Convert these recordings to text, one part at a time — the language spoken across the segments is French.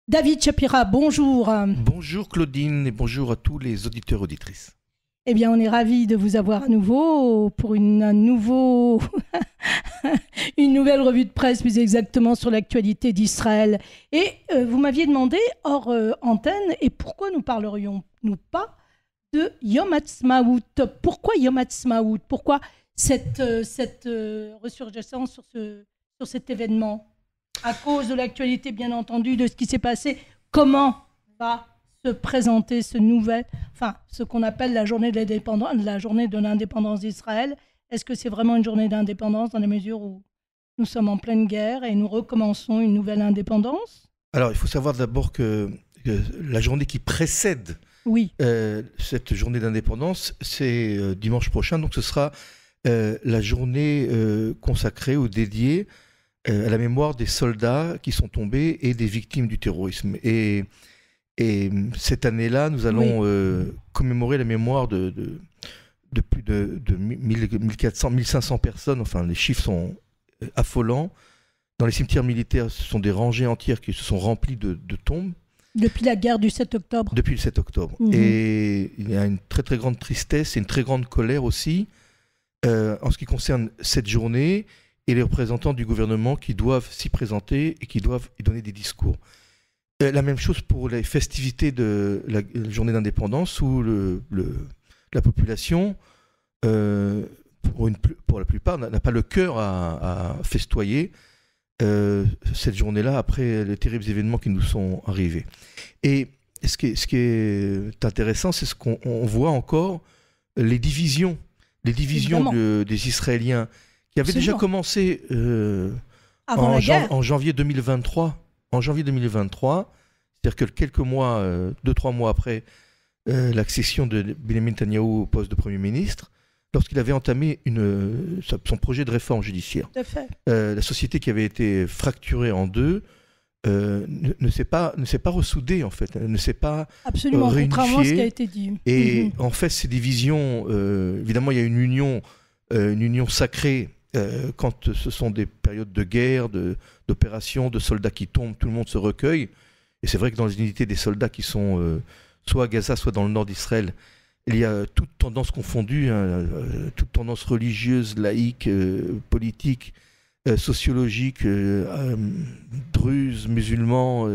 David Chapira, bonjour. Bonjour Claudine et bonjour à tous les auditeurs et auditrices. Eh bien, on est ravis de vous avoir à nouveau pour une nouvelle revue de presse, plus exactement sur l'actualité d'Israël. Et vous m'aviez demandé hors antenne, et pourquoi nous parlerions-nous pas de Yom Ha'atzmaut? Pourquoi Yom Ha'atzmaut? Pourquoi cette ressurgescence sur cet événement? À cause de l'actualité, bien entendu, de ce qui s'est passé. Comment va se présenter ce qu'on appelle la journée de l'indépendance d'Israël? Est-ce que c'est vraiment une journée d'indépendance dans la mesure où nous sommes en pleine guerre et nous recommençons une nouvelle indépendance? Alors, il faut savoir d'abord que la journée qui précède cette journée d'indépendance, c'est dimanche prochain. Donc, ce sera la journée consacrée ou dédiée à la mémoire des soldats qui sont tombés et des victimes du terrorisme. Et cette année-là, nous allons commémorer la mémoire de plus de 1400, 1500 personnes. Enfin, les chiffres sont affolants. Dans les cimetières militaires, ce sont des rangées entières qui se sont remplies de tombes. Depuis la guerre du 7 octobre. Depuis le 7 octobre. Et il y a une très très grande tristesse et une très grande colère aussi en ce qui concerne cette journée et les représentants du gouvernement qui doivent s'y présenter et qui doivent y donner des discours. La même chose pour les festivités de la journée d'indépendance où la population, pour la plupart, n'a pas le cœur à festoyer cette journée-là après les terribles événements qui nous sont arrivés. Et ce qui est intéressant, c'est ce qu'on voit encore, les divisions des Israéliens qui avaient déjà commencé en janvier 2023. En janvier 2023, c'est-à-dire que quelques mois, 2-3 mois après l'accession de Benjamin Netanyahou au poste de Premier ministre, lorsqu'il avait entamé son projet de réforme judiciaire. Tout à fait. La société qui avait été fracturée en deux ne s'est pas ressoudée, en fait. Elle ne s'est pas absolument, réunifiée. Contrairement à ce qui a été dit. Et en fait, ces divisions, évidemment, il y a une union sacrée quand ce sont des périodes de guerre, d'opérations, de soldats qui tombent, tout le monde se recueille. Et c'est vrai que dans les unités des soldats qui sont soit à Gaza, soit dans le nord d'Israël, il y a toute tendance confondue, toute tendance religieuse, laïque, politique, sociologique, druzes, musulmans,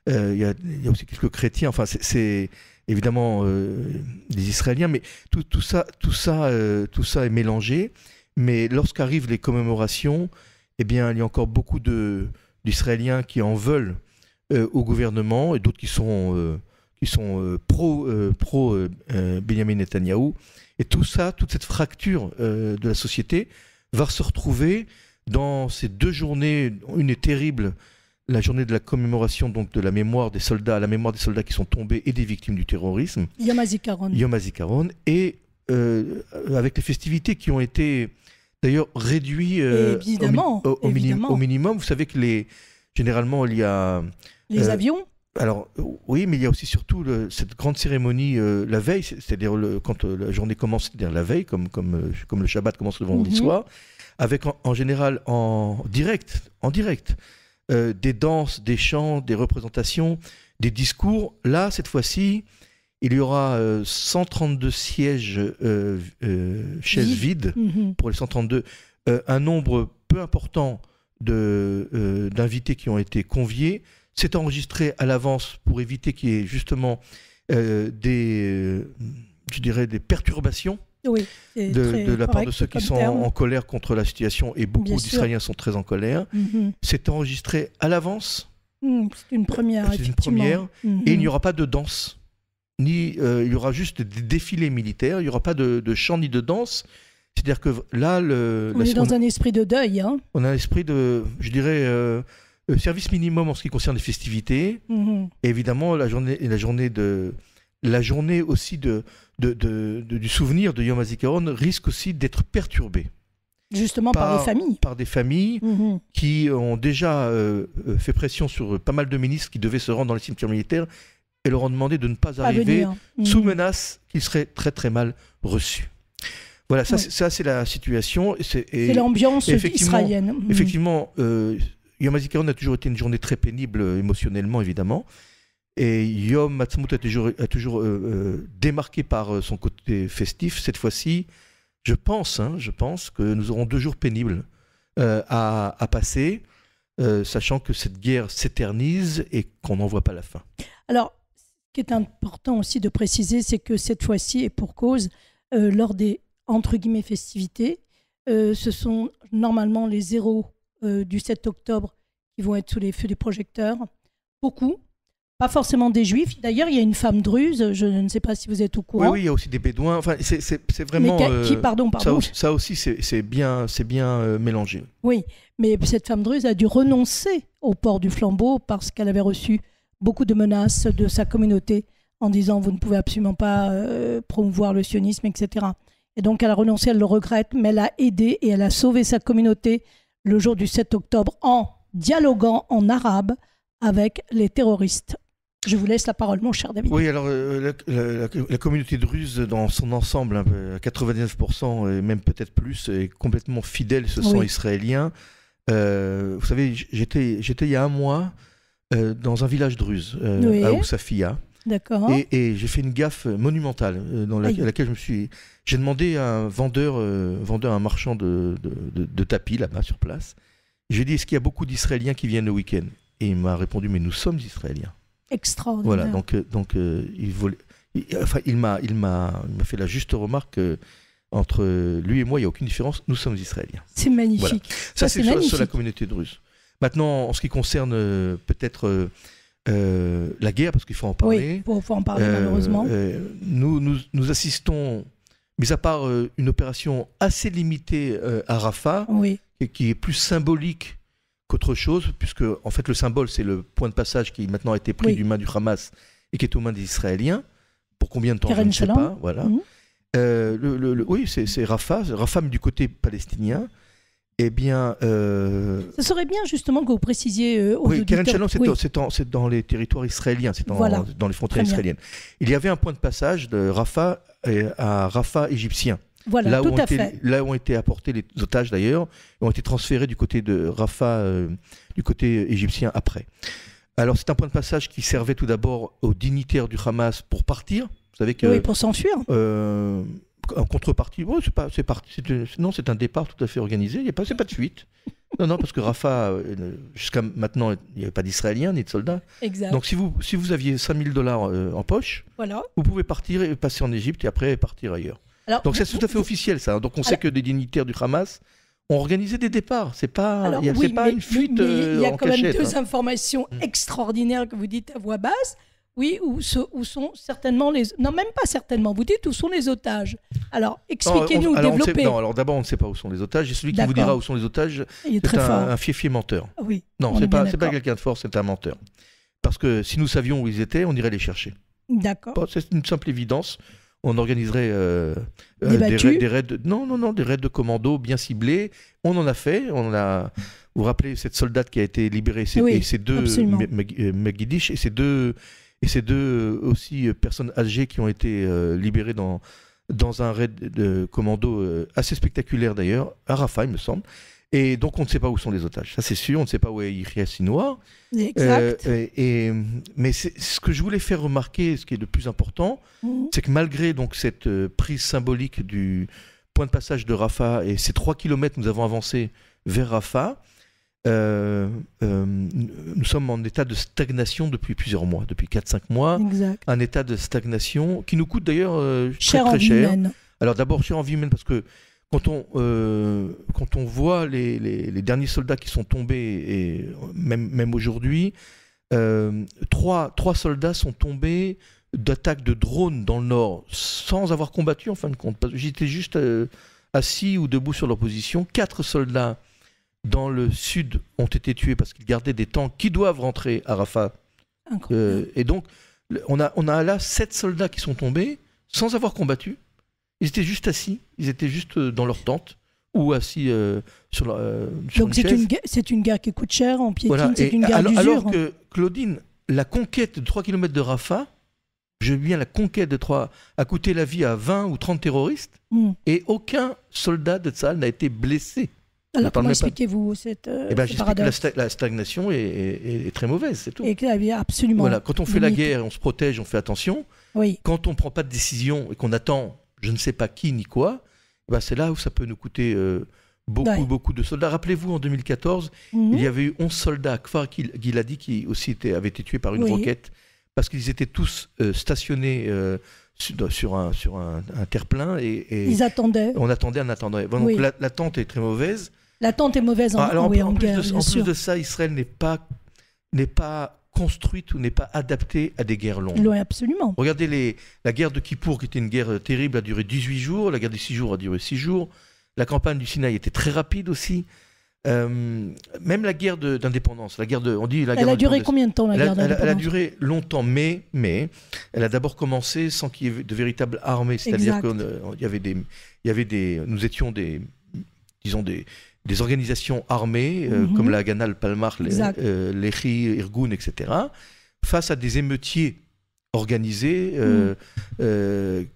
il y a aussi quelques chrétiens, enfin c'est évidemment des Israéliens, mais tout ça est mélangé. Mais lorsqu'arrivent les commémorations, eh bien, il y a encore beaucoup d'Israéliens qui en veulent au gouvernement et d'autres qui sont pro Benjamin Netanyahou. Et toute cette fracture de la société va se retrouver dans ces deux journées. Une est terrible, la journée de la commémoration donc de la mémoire des soldats qui sont tombés et des victimes du terrorisme. Yom HaZikaron. Yom HaZikaron. Et avec les festivités qui ont été d'ailleurs réduites au minimum. Vous savez que généralement il y a... Les avions. Alors oui, mais il y a aussi surtout cette grande cérémonie la veille, c'est-à-dire quand la journée commence, c'est-à-dire la veille, comme le Shabbat commence le vendredi soir, avec en général en direct, des danses, des chants, des représentations, des discours. Là, cette fois-ci, il y aura 132 chaises vides pour les 132, un nombre peu important d'invités qui ont été conviés. C'est enregistré à l'avance pour éviter qu'il y ait justement des perturbations de la part de ceux qui sont en colère contre la situation, et beaucoup d'Israéliens sont très en colère. C'est enregistré à l'avance. C'est une première, et il n'y aura pas de danse. Il y aura juste des défilés militaires, il n'y aura pas de chant ni de danse. C'est-à-dire que là... on est dans un esprit de deuil. Hein. On a un esprit de, je dirais, service minimum en ce qui concerne les festivités. Et évidemment, la journée aussi du souvenir de Yom HaZikaron risque aussi d'être perturbée. Justement par les familles. Par des familles qui ont déjà fait pression sur pas mal de ministres qui devaient se rendre dans les cimetières militaires et leur ont demandé de ne pas arriver sous menace qu'ils seraient très très mal reçus. Voilà, ça c'est la situation. C'est l'ambiance israélienne. Effectivement, Yom HaZikaron a toujours été une journée très pénible émotionnellement, évidemment. Et Yom Ha'atzmaut a toujours démarqué par son côté festif. Cette fois-ci, je pense que nous aurons 2 jours pénibles à passer, sachant que cette guerre s'éternise et qu'on n'en voit pas la fin. Alors, ce qui est important aussi de préciser, c'est que cette fois-ci, et pour cause, lors des entre guillemets festivités, ce sont normalement les héros du 7 octobre qui vont être sous les feux des projecteurs. Beaucoup. Pas forcément des juifs. D'ailleurs, il y a une femme druze, je ne sais pas si vous êtes au courant. Oui, il y a aussi des bédouins. Enfin, c'est vraiment. Mais pardon. Ça aussi, c'est bien mélangé. Oui, mais cette femme druze a dû renoncer au port du flambeau parce qu'elle avait reçu beaucoup de menaces de sa communauté en disant vous ne pouvez absolument pas promouvoir le sionisme, etc. Et donc elle a renoncé, elle le regrette, mais elle a aidé et elle a sauvé sa communauté le jour du 7 octobre en dialoguant en arabe avec les terroristes. Je vous laisse la parole, mon cher David. Oui, alors la communauté druze dans son ensemble, à 99% et même peut-être plus, est complètement fidèle, ce sont israéliens. Vous savez, j'étais il y a un mois dans un village druze, à Oussafia. D'accord. Et j'ai fait une gaffe monumentale à laquelle j'ai demandé à un vendeur, un marchand de tapis là-bas sur place. J'ai dit, est-ce qu'il y a beaucoup d'Israéliens qui viennent le week-end? Et il m'a répondu, mais nous sommes Israéliens. Extraordinaire. Voilà, donc il m'a fait la juste remarque entre lui et moi, il n'y a aucune différence, nous sommes Israéliens. C'est magnifique. Voilà. Ça, c'est sur la communauté druze. Maintenant, en ce qui concerne peut-être la guerre, parce qu'il faut en parler. Oui, il faut en parler malheureusement. Nous assistons, mis à part une opération assez limitée à Rafah, qui est plus symbolique qu'autre chose, puisque en fait le symbole c'est le point de passage qui maintenant a été pris du main du Hamas et qui est aux mains des Israéliens. Pour combien de temps, je ne sais pas. Voilà. Oui, c'est Rafah, mais du côté palestinien. Eh bien, ce serait bien justement que vous précisiez aux auditeurs. Keren Shalom, c'est dans les territoires israéliens, c'est dans les frontières israéliennes. Il y avait un point de passage de Rafah à Rafah égyptien. Voilà, là où ont été apportés les otages d'ailleurs, ont été transférés du côté de Rafah, du côté égyptien après. Alors c'est un point de passage qui servait tout d'abord aux dignitaires du Hamas pour partir. Vous savez que, pour s'enfuir. En contrepartie, c'est un départ tout à fait organisé. C'est pas de fuite. Non, parce que Rafah, jusqu'à maintenant, il n'y avait pas d'Israéliens ni de soldats. Exact. Donc si vous aviez $5 000 en poche, vous pouvez partir et passer en Égypte et après partir ailleurs. Donc c'est tout à fait officiel ça. Donc on sait que des dignitaires du Hamas ont organisé des départs. C'est pas une fuite en cachette. Il y a quand même 2 informations extraordinaires que vous dites à voix basse. Oui, où sont certainement les... Non, même pas certainement. Vous dites où sont les otages. Alors, expliquez-nous, développez. Alors d'abord, on ne sait pas où sont les otages. Et celui qui vous dira où sont les otages, c'est un fiefé menteur. Oui. Non, c'est pas quelqu'un de fort, c'est un menteur. Parce que si nous savions où ils étaient, on irait les chercher. D'accord. C'est une simple évidence. On organiserait des raids, des raids de commando bien ciblés. On en a fait. Vous vous rappelez cette soldate qui a été libérée et ces 2 Megiddish et ces deux aussi personnes âgées qui ont été libérées dans un raid de commando assez spectaculaire d'ailleurs, à Rafah il me semble. Et donc on ne sait pas où sont les otages, ça c'est sûr, on ne sait pas où est Yahya Sinwar. Exact. Mais ce que je voulais faire remarquer, ce qui est le plus important, c'est que malgré donc cette prise symbolique du point de passage de Rafah et ces 3 kilomètres que nous avons avancé vers Rafah, nous sommes en état de stagnation depuis plusieurs mois, depuis 4-5 mois. Exact. Un état de stagnation qui nous coûte d'ailleurs très cher. Alors d'abord cher en vie humaine parce que quand on voit les derniers soldats qui sont tombés, et même aujourd'hui, 3 soldats sont tombés d'attaques de drones dans le nord sans avoir combattu en fin de compte. J'étais juste assis ou debout sur leur position. 4 soldats dans le sud ont été tués parce qu'ils gardaient des tanks qui doivent rentrer à Rafah. Et donc, on a là 7 soldats qui sont tombés sans avoir combattu. Ils étaient juste assis, ils étaient juste dans leur tente ou assis sur donc c'est une guerre qui coûte cher en piétine, voilà. C'est une guerre d'usure. Alors que, Claudine, la conquête de 3 km de Rafah, la conquête de 3 a coûté la vie à 20 ou 30 terroristes et aucun soldat de Tsahal n'a été blessé. Alors, comment expliquez-vous cette paradoxe? Que la stagnation est très mauvaise, c'est tout. Et absolument. Voilà, quand on fait la guerre, on se protège, on fait attention. Oui. Quand on ne prend pas de décision et qu'on attend je ne sais pas qui ni quoi, c'est là où ça peut nous coûter beaucoup de soldats. Rappelez-vous, en 2014, il y avait eu 11 soldats, Kfar Giladi, qui aussi avaient été tués par une roquette, parce qu'ils étaient tous stationnés sur un terre-plein. Et ils attendaient. On attendait. Donc l'attente est très mauvaise. L'attente est mauvaise en guerre. En plus de ça, Israël n'est pas construite ou n'est pas adaptée à des guerres longues. Oui, absolument. Regardez la guerre de Kippour, qui était une guerre terrible, a duré 18 jours. La guerre des 6 jours a duré 6 jours. La campagne du Sinaï était très rapide aussi. Même la guerre d'indépendance, elle a duré combien de temps, la guerre d'indépendance? Elle a duré longtemps, mais elle a d'abord commencé sans qu'il y ait de véritables armées. C'est-à-dire nous étions des organisations armées, comme la Haganah, le Palmach, l'Echi, Irgun, etc., face à des émeutiers organisés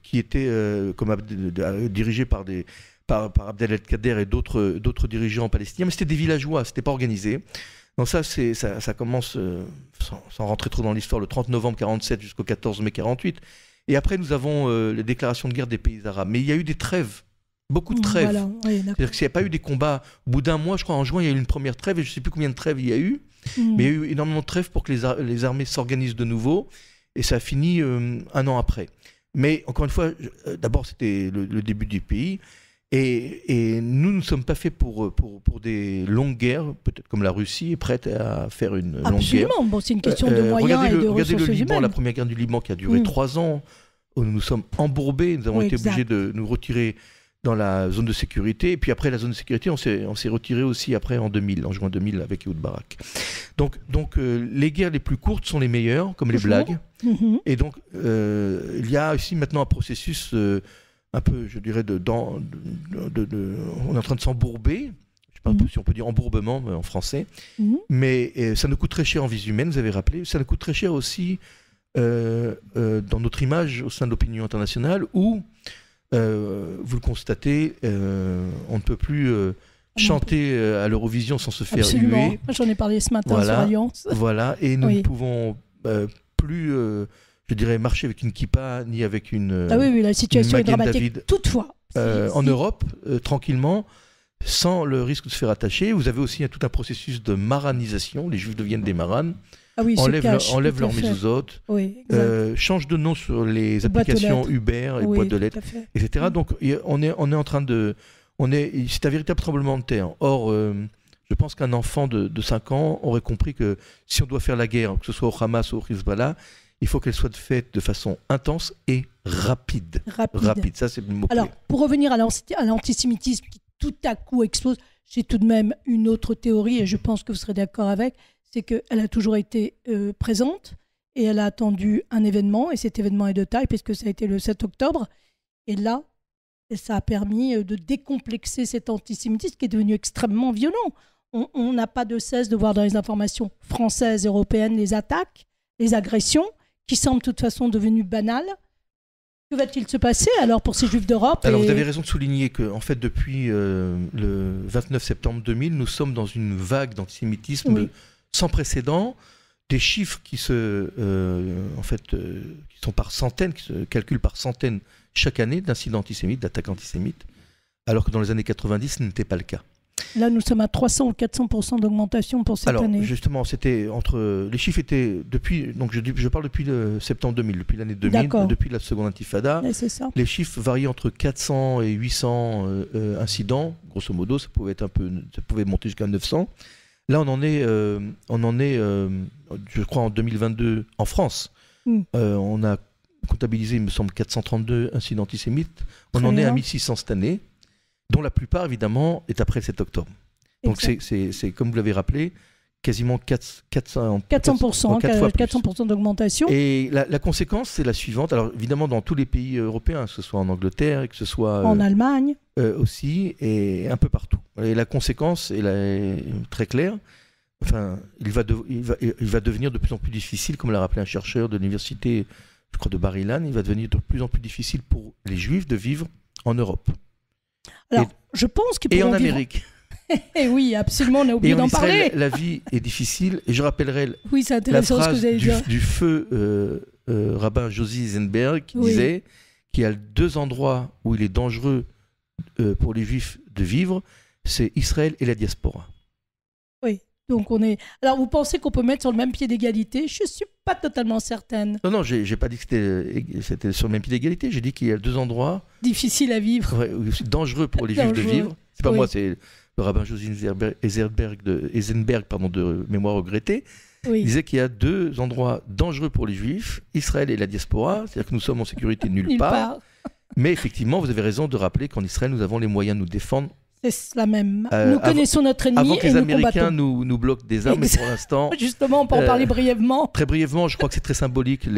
qui étaient dirigés par Abdel El-Kader et d'autres dirigeants palestiniens, mais c'était des villageois, c'était pas organisé. Donc ça commence, sans rentrer trop dans l'histoire, le 30 novembre 47 jusqu'au 14 mai 48. Et après, nous avons les déclarations de guerre des pays arabes. Mais il y a eu des trêves. Beaucoup de trêves. Voilà, oui, c'est-à-dire qu'il n'y a pas eu des combats. Au bout d'un mois, je crois, en juin, il y a eu une première trêve, et je ne sais plus combien de trêves il y a eu, mais il y a eu énormément de trêves pour que les armées s'organisent de nouveau, et ça a fini un an après. Mais encore une fois, d'abord, c'était le début du pays, et nous ne sommes pas faits pour des longues guerres, peut-être comme la Russie est prête à faire une longue guerre. Absolument, bon, c'est une question de moyens et de ressources humaines. Regardez le Liban, la première guerre du Liban qui a duré 3 ans, où nous nous sommes embourbés, nous avons été obligés de nous retirer dans la zone de sécurité, et puis après la zone de sécurité, on s'est retiré aussi après en juin 2000 avec Ehud Barak. Donc les guerres les plus courtes sont les meilleures, comme les blagues. Et donc il y a aussi maintenant un processus un peu, je dirais, on est en train de s'embourber. Je ne sais pas si on peut dire embourbement en français, mais ça nous coûte très cher en vies humaines, vous avez rappelé. Ça nous coûte très cher aussi dans notre image au sein de l'opinion internationale, où vous le constatez, on ne peut plus chanter à l'Eurovision sans se faire huer. J'en ai parlé ce matin sur Alliance. Voilà, et nous ne pouvons plus, je dirais, marcher avec une kippa ni avec une la situation est dramatique. David, toutefois. En Europe, tranquillement, sans le risque de se faire attacher. Vous avez aussi tout un processus de maranisation. Les Juifs deviennent des maranes. Enlèvent leur mezuzot, changent de nom sur les applications Uber et boîtes de lettres, etc. Donc on est en train c'est un véritable tremblement de terre. Or, je pense qu'un enfant de 5 ans aurait compris que si on doit faire la guerre, que ce soit au Hamas ou au Hezbollah, il faut qu'elle soit faite de façon intense et rapide. Ça, c'est le mot-clé. Alors, pour revenir à l'antisémitisme qui tout à coup explose, j'ai tout de même une autre théorie, et je pense que vous serez d'accord avec, c'est qu'elle a toujours été présente, et elle a attendu un événement, et cet événement est de taille, puisque ça a été le 7 octobre. Et là, ça a permis de décomplexer cet antisémitisme qui est devenu extrêmement violent. On n'a pas de cesse de voir dans les informations françaises, européennes, les attaques, les agressions, qui semblent de toute façon devenues banales. Que va-t-il se passer alors pour ces Juifs d'Europe? Alors vous avez raison de souligner que, en fait, depuis le 29 septembre 2000, nous sommes dans une vague d'antisémitisme sans précédent, des chiffres qui sont par centaines, qui se calculent par centaines chaque année d'incidents antisémites, d'attaques antisémites, alors que dans les années 90, ce n'était pas le cas. Là, nous sommes à 300 ou 400% d'augmentation pour cette année. Alors, justement, les chiffres étaient depuis, donc je parle depuis le septembre 2000, depuis l'année 2000, depuis la seconde intifada. C'est ça. Les chiffres varient entre 400 et 800 incidents, grosso modo, ça pouvait monter jusqu'à 900. Là, on en est, je crois, en 2022, en France. On a comptabilisé, il me semble, 432 incidents antisémites. On en est à 1600 cette année, dont la plupart, évidemment, est après le 7 octobre. Donc, c'est comme vous l'avez rappelé, quasiment 400% d'augmentation. Et la conséquence, c'est la suivante. Alors, évidemment, dans tous les pays européens, que ce soit en Angleterre, que ce soit en Allemagne aussi, et un peu partout. Et la conséquence est très claire. Enfin, il va devenir de plus en plus difficile, comme l'a rappelé un chercheur de l'université, je crois, de Bar-Ilan, il va devenir de plus en plus difficile pour les Juifs de vivre en Europe. Alors, je pense que et en Amérique. Et oui, absolument, on a Et oublié en d'en Israël, parler. la vie est difficile. Et je rappellerai Oui, c'est la intéressant ce que phrase vous allez dire. du feu rabbin Josie Eisenberg qui Oui. disait qu'il y a 2 endroits où il est dangereux pour les Juifs de vivre, c'est Israël et la diaspora. Donc on est. Alors vous pensez qu'on peut mettre sur le même pied d'égalité? Je suis pas totalement certaine. Non, j'ai pas dit que c'était sur le même pied d'égalité. J'ai dit qu'il y a 2 endroits Difficile à vivre. où c'est dangereux pour les Juifs de Dangereux. vivre. C'est pas Oui. moi, c'est le rabbin Josie Eisenberg de mémoire regrettée. Il Oui. disait qu'il y a 2 endroits dangereux pour les Juifs, Israël et la diaspora. C'est-à-dire que nous sommes en sécurité nulle Nulle part. part. Mais effectivement, vous avez raison de rappeler qu'en Israël, nous avons les moyens de nous défendre. C'est la même. Euh, Nous avant- connaissons notre ennemi Avant que et les nous Américains combattons. nous bloquent des armes, mais pour l'instant, Justement, on peut en parler brièvement. très brièvement, je crois que c'est très symbolique. Oui,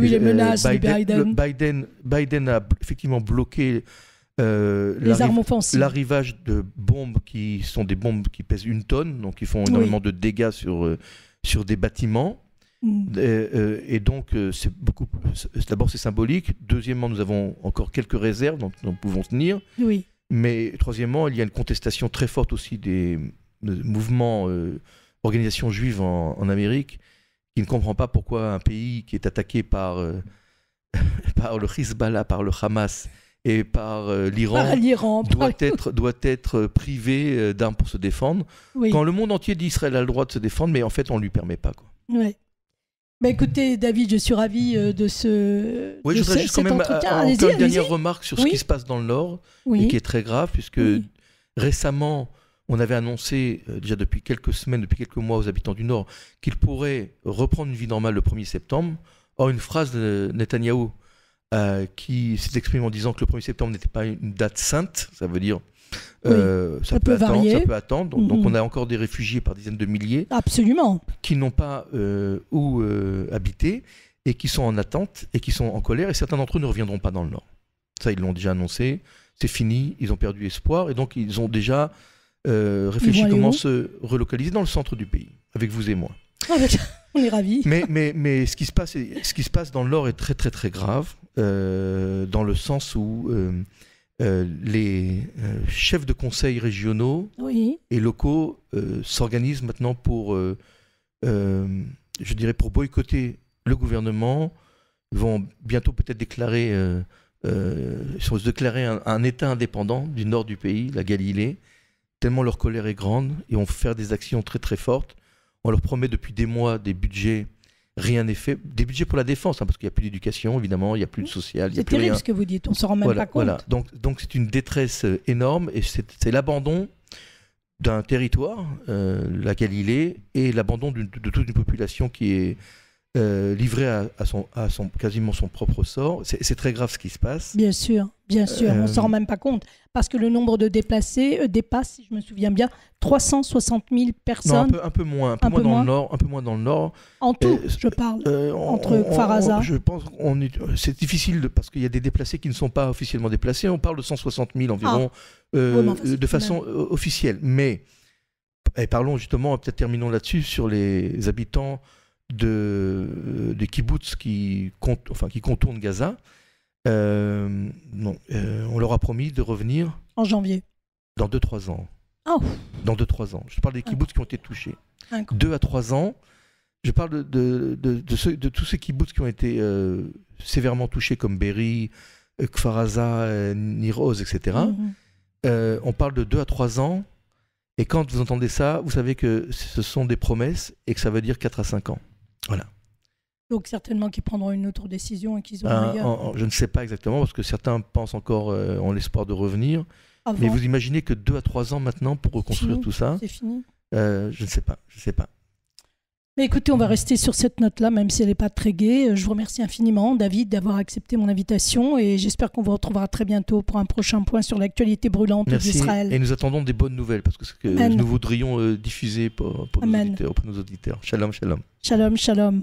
les menaces de Biden. Biden a effectivement bloqué Les armes offensives. l'arrivage de bombes qui sont des bombes qui pèsent 1 tonne, donc qui font énormément de dégâts sur des bâtiments. Et donc, c'est beaucoup. D'abord, c'est symbolique. Deuxièmement, nous avons encore quelques réserves dont nous pouvons tenir. Oui. Mais troisièmement, il y a une contestation très forte aussi des mouvements, organisations juives en Amérique, qui ne comprend pas pourquoi un pays qui est attaqué par le Hezbollah, par le Hamas et par l'Iran Par l'Iran. doit être privé d'armes pour se défendre. Oui. Quand le monde entier dit Israël a le droit de se défendre, mais en fait on ne lui permet pas, quoi. Ouais. Bah écoutez, David, je suis ravie de ce. Oui, de je voudrais juste quand cet même entretien. encore Allez-y, une dernière allez-y. remarque sur ce Oui. qui se passe dans le Nord, et Oui. qui est très grave, puisque Oui. récemment, on avait annoncé, déjà depuis quelques semaines, depuis quelques mois aux habitants du Nord, qu'ils pourraient reprendre une vie normale le 1er septembre. Or, une phrase de Netanyahou qui s'est exprimée en disant que le 1er septembre n'était pas une date sainte, ça veut dire ça peut varier. ça peut attendre. Donc, Mhm. on a encore des réfugiés par dizaines de milliers Absolument. qui n'ont pas où habiter et qui sont en attente et qui sont en colère, et certains d'entre eux ne reviendront pas dans le Nord. Ça, ils l'ont déjà annoncé, c'est fini, ils ont perdu espoir, et donc ils ont déjà réfléchi vont aller comment où se relocaliser dans le centre du pays, avec vous et moi. Ah, bah, on est ravis. Mais ce qui se passe dans le Nord est très très très grave, dans le sens où les chefs de conseils régionaux Oui. et locaux s'organisent maintenant pour, je dirais, pour boycotter le gouvernement. Ils vont bientôt peut-être déclarer un État indépendant du nord du pays, la Galilée, tellement leur colère est grande, et vont faire des actions très très fortes. On leur promet depuis des mois des budgets, rien n'est fait. Des budgets pour la défense, hein, parce qu'il n'y a plus d'éducation, évidemment, il n'y a plus de social, il n'y a C'est plus terrible rien. ce que vous dites, on ne s'en rend même Voilà, pas compte. voilà. Donc c'est une détresse énorme, et c'est l'abandon d'un territoire, la Galilée, et l'abandon de toute une population qui est livrée à quasiment son propre sort. C'est très grave ce qui se passe. Bien sûr, on ne s'en rend même pas compte. Parce que le nombre de déplacés dépasse, si je me souviens bien, 360 000 Non, personnes. un peu moins dans le nord. En tout, je parle. Entre Kfar-Aza. Je pense c'est difficile parce qu'il y a des déplacés qui ne sont pas officiellement déplacés. On parle de 160 000 environ Oui, mais enfin, c'est de façon officielle. Mais parlons justement, peut-être terminons là-dessus, sur les habitants des kibbutz qui contournent Gaza. On leur a promis de revenir En janvier. dans 2-3 ans. Oh. Dans 2-3 ans. Je parle des kibbutz qui ont été touchés. 2 à 3 ans. Je parle de tous ces kibbutz qui ont été sévèrement touchés, comme Be'eri, Kfar-Aza, Nir Oz, etc. On parle de 2 à 3 ans. Et quand vous entendez ça, vous savez que ce sont des promesses et que ça veut dire 4 à 5 ans. Voilà. Donc certainement qu'ils prendront une autre décision et qu'ils auront ailleurs. Je ne sais pas exactement, parce que certains pensent encore en l'espoir de revenir. Avant. Mais vous imaginez que 2 à 3 ans maintenant pour reconstruire tout ça? C'est fini. Je ne sais pas. Mais écoutez, on va rester sur cette note-là, même si elle n'est pas très gaie. Je vous remercie infiniment, David, d'avoir accepté mon invitation, et j'espère qu'on vous retrouvera très bientôt pour un prochain point sur l'actualité brûlante d'Israël. Et nous attendons des bonnes nouvelles, parce que c'est ce que nous voudrions diffuser pour nos auditeurs. Shalom, shalom. Shalom, shalom.